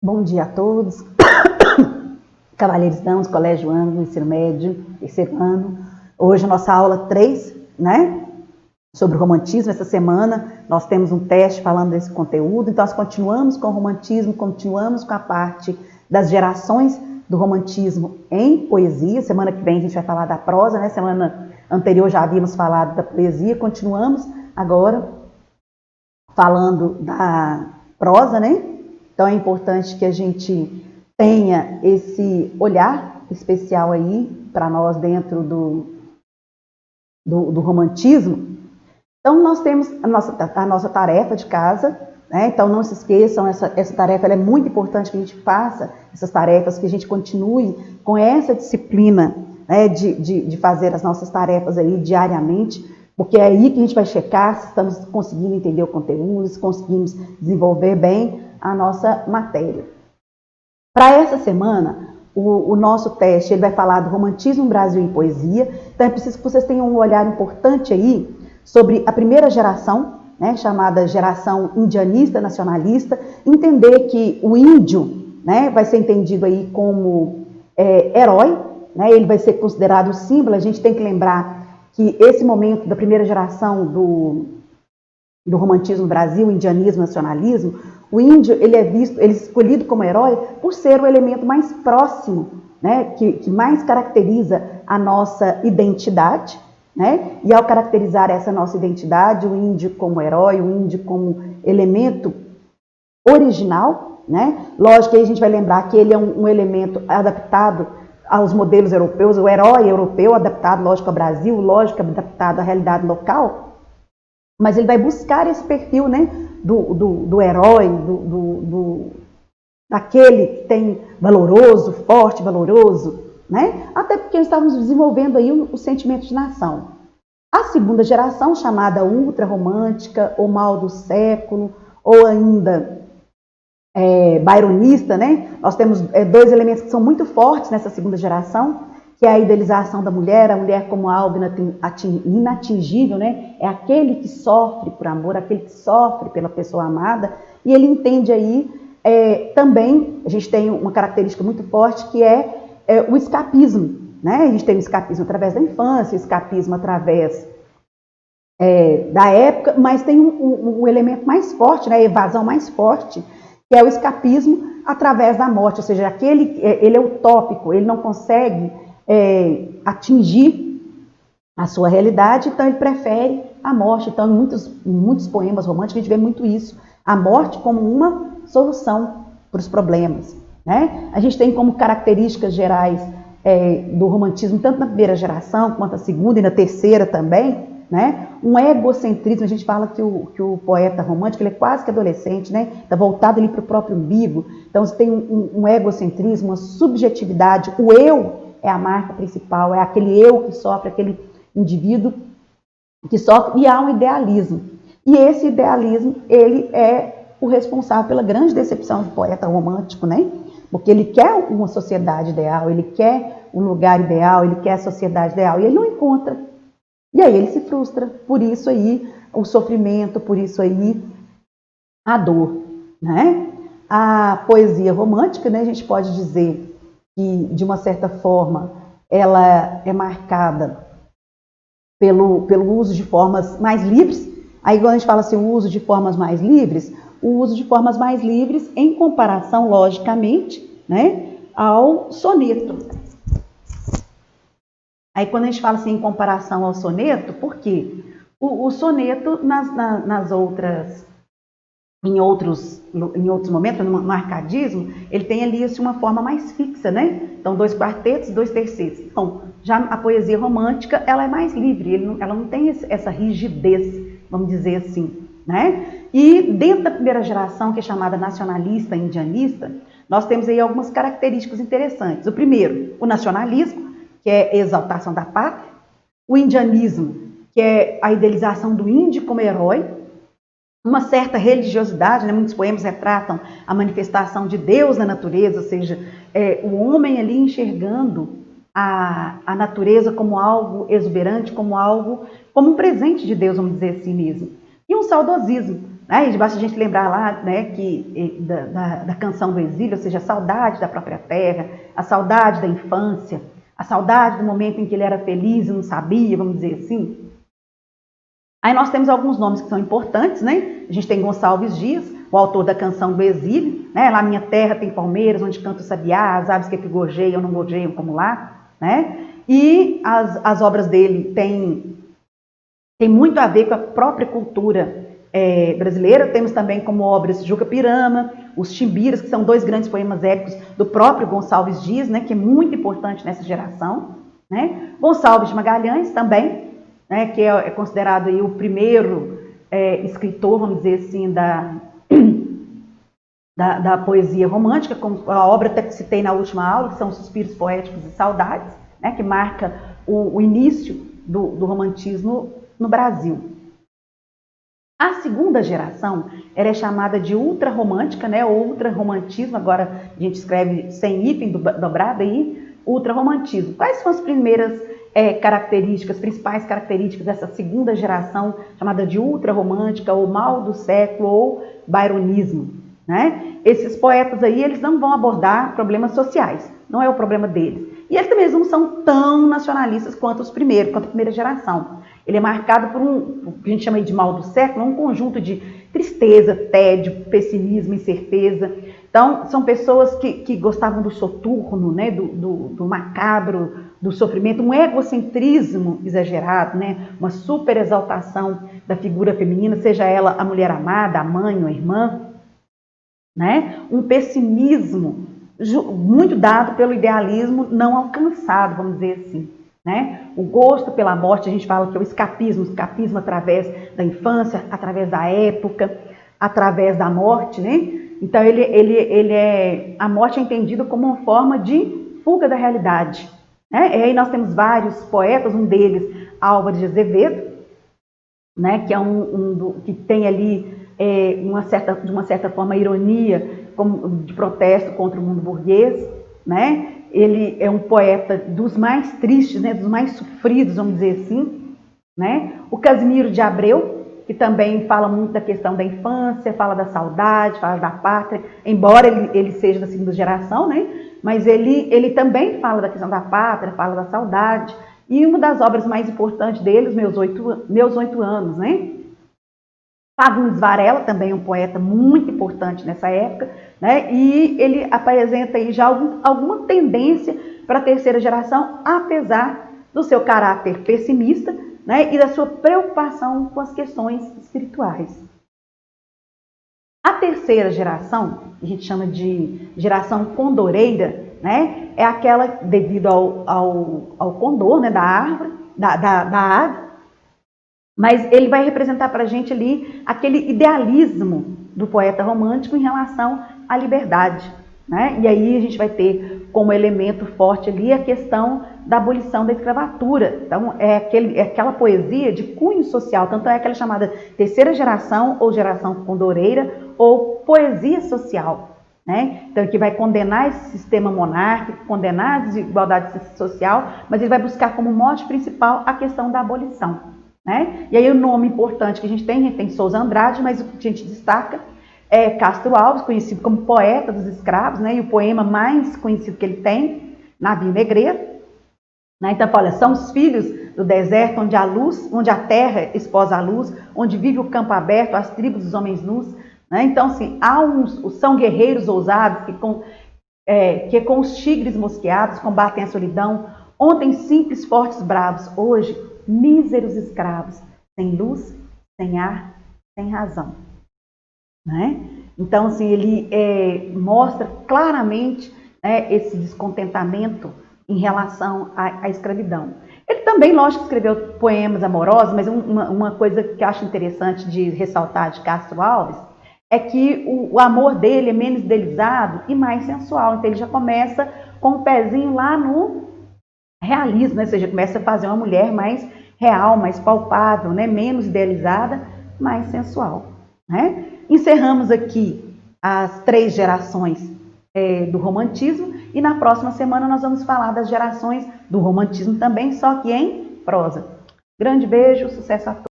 Bom dia a todos, Cavalheiros Damas, Colégio Ângulo, Ensino Médio, terceiro ano. Hoje a nossa aula 3, sobre o romantismo. Essa semana nós temos um teste falando desse conteúdo, então nós continuamos com o romantismo, continuamos com a parte das gerações do romantismo em poesia. Semana que vem a gente vai falar da prosa, Semana anterior já havíamos falado da poesia, continuamos agora falando da prosa, Então é importante que a gente tenha esse olhar especial aí para nós dentro do romantismo. Então nós temos a nossa tarefa de casa, Então não se esqueçam, essa tarefa ela é muito importante que a gente faça essas tarefas, que a gente continue com essa disciplina, de fazer as nossas tarefas aí diariamente, porque é aí que a gente vai checar se estamos conseguindo entender o conteúdo, se conseguimos desenvolver bem a nossa matéria. Para essa semana, o nosso teste ele vai falar do romantismo no Brasil em poesia. Então é preciso que vocês tenham um olhar importante aí sobre a primeira geração, chamada geração indianista nacionalista. Entender que o índio, vai ser entendido aí como herói, ele vai ser considerado símbolo. A gente tem que lembrar que esse momento da primeira geração do romantismo no Brasil, o indianismo, nacionalismo, o índio ele é escolhido como herói por ser o elemento mais próximo, que mais caracteriza a nossa identidade, E ao caracterizar essa nossa identidade, o índio como herói, o índio como elemento original, Lógico que aí a gente vai lembrar que ele é um elemento adaptado aos modelos europeus, o herói europeu adaptado, lógico, ao Brasil, lógico, adaptado à realidade local, mas ele vai buscar esse perfil, do herói, daquele que tem valoroso, forte, valoroso, Até porque estávamos desenvolvendo aí o sentimento de nação. A segunda geração, chamada ultra-romântica, ou mal do século, ou ainda byronista, Nós temos dois elementos que são muito fortes nessa segunda geração, que é a idealização da mulher, a mulher como algo inatingível, É aquele que sofre por amor, aquele que sofre pela pessoa amada, e ele entende aí também, a gente tem uma característica muito forte que é o escapismo, A gente tem o escapismo através da infância, o escapismo através da época, mas tem um elemento mais forte, a evasão mais forte, que é o escapismo através da morte, ou seja, ele é utópico, ele não consegue atingir a sua realidade, então ele prefere a morte. Então, em muitos poemas românticos, a gente vê muito isso, a morte como uma solução para os problemas, A gente tem como características gerais do romantismo, tanto na primeira geração, quanto na segunda e na terceira também, um egocentrismo. A gente fala que o poeta romântico ele é quase que adolescente, Está voltado ali para o próprio umbigo. Então você tem um egocentrismo, uma subjetividade. O eu é a marca principal, é aquele eu que sofre, aquele indivíduo que sofre, e há um idealismo. E esse idealismo ele é o responsável pela grande decepção do poeta romântico, Porque ele quer uma sociedade ideal, ele quer um lugar ideal, ele quer a sociedade ideal, e ele não encontra. E aí ele se frustra, por isso aí o sofrimento, por isso aí a dor, A poesia romântica, a gente pode dizer que, de uma certa forma, ela é marcada pelo uso de formas mais livres. Aí quando a gente fala assim, o uso de formas mais livres, em comparação, logicamente, ao soneto. Aí quando a gente fala assim em comparação ao soneto, por quê? O soneto em outros momentos, no arcadismo, ele tem ali assim, uma forma mais fixa, Então 2 quartetos, 2 tercetos. Então, já a poesia romântica, ela é mais livre, ela não tem essa rigidez, vamos dizer assim, E dentro da primeira geração, que é chamada nacionalista, indianista, nós temos aí algumas características interessantes. O primeiro, o nacionalismo, que é a exaltação da pátria, o indianismo, que é a idealização do índio como herói, uma certa religiosidade, muitos poemas retratam a manifestação de Deus na natureza, ou seja, o homem ali enxergando a natureza como algo exuberante, como um presente de Deus, vamos dizer assim mesmo. E um saudosismo, Né? E basta a gente lembrar lá, né, que da canção do exílio, ou seja, a saudade da própria terra, a saudade da infância, a saudade do momento em que ele era feliz e não sabia, vamos dizer assim. Aí nós temos alguns nomes que são importantes, né? A gente tem Gonçalves Dias, o autor da canção do exílio, né? Lá minha terra tem palmeiras, onde canta o sabiá, as aves que gorjeiam não gorjeiam como lá, né? E as obras dele têm muito a ver com a própria cultura brasileira. Temos também como obras Juca Pirama, Os Timbiras, que são dois grandes poemas épicos do próprio Gonçalves Dias, né? Que é muito importante nessa geração, né? Gonçalves de Magalhães também, né, que é considerado aí o primeiro escritor, vamos dizer assim, da poesia romântica, como a obra até que citei na última aula, que são Suspiros Poéticos e Saudades, né, que marca o início do romantismo no Brasil. A segunda geração era chamada de ultrarromântica, né, ou ultrarromantismo, agora a gente escreve sem hífen dobrado aí, ultrarromantismo. Quais são as primeiras características, principais características dessa segunda geração, chamada de ultrarromântica, ou mal do século, ou byronismo, né? Esses poetas aí, eles não vão abordar problemas sociais, não é o problema deles. E eles também não são tão nacionalistas quanto os primeiros, quanto a primeira geração. Ele é marcado por o que a gente chama de mal do século, um conjunto de tristeza, tédio, pessimismo, incerteza. Então, são pessoas que gostavam do soturno, né, do macabro, do sofrimento, um egocentrismo exagerado, né, uma superexaltação da figura feminina, seja ela a mulher amada, a mãe ou a irmã, né, um pessimismo muito dado pelo idealismo não alcançado, vamos dizer assim. Né? O gosto pela morte, a gente fala que é o escapismo através da infância, através da época, através da morte, né? Então a morte é entendida como uma forma de fuga da realidade. Né? E aí nós temos vários poetas, um deles, Álvares de Azevedo, né? Que é que tem ali de uma certa forma ironia de protesto contra o mundo burguês, né? Ele é um poeta dos mais tristes, né, dos mais sofridos, vamos dizer assim, né? O Casimiro de Abreu, que também fala muito da questão da infância, fala da saudade, fala da pátria, embora ele seja da segunda geração, né? Mas ele também fala da questão da pátria, fala da saudade. E uma das obras mais importantes dele, Meus 8 anos, né? Fagundes Varela, também um poeta muito importante nessa época, né? E ele apresenta aí já alguma tendência para a terceira geração, apesar do seu caráter pessimista, né? E da sua preocupação com as questões espirituais. A terceira geração, que a gente chama de geração condoreira, né? É aquela devido ao condor, né? Da árvore, da ave. Mas ele vai representar para a gente ali aquele idealismo do poeta romântico em relação à liberdade. Né? E aí a gente vai ter como elemento forte ali a questão da abolição da escravatura. Então, é aquela poesia de cunho social, tanto é aquela chamada terceira geração ou geração condoreira ou poesia social. Né? Então, que vai condenar esse sistema monárquico, condenar a desigualdade social, mas ele vai buscar como mote principal a questão da abolição. Né? E aí o nome importante que a gente tem Souza Andrade, mas o que a gente destaca é Castro Alves, conhecido como poeta dos escravos, né? E o poema mais conhecido que ele tem, Navio Negreiro. Né? Então, olha, são os filhos do deserto onde a terra esposa a luz, onde vive o campo aberto, as tribos dos homens nus. Né? Então, assim, são guerreiros ousados que com os tigres mosqueados combatem a solidão. Ontem simples, fortes, bravos, hoje míseros escravos, sem luz, sem ar, sem razão. Né? Então, assim, ele mostra claramente, né, esse descontentamento em relação à escravidão. Ele também, lógico, escreveu poemas amorosos, mas uma coisa que eu acho interessante de ressaltar de Castro Alves é que o amor dele é menos idealizado e mais sensual. Então, ele já começa com o pezinho lá no realismo, né? Ou seja, começa a fazer uma mulher mais real, mais palpável, né? Menos idealizada, mais sensual. Né? Encerramos aqui as 3 gerações do romantismo e na próxima semana nós vamos falar das gerações do romantismo também, só que em prosa. Grande beijo, sucesso a todos.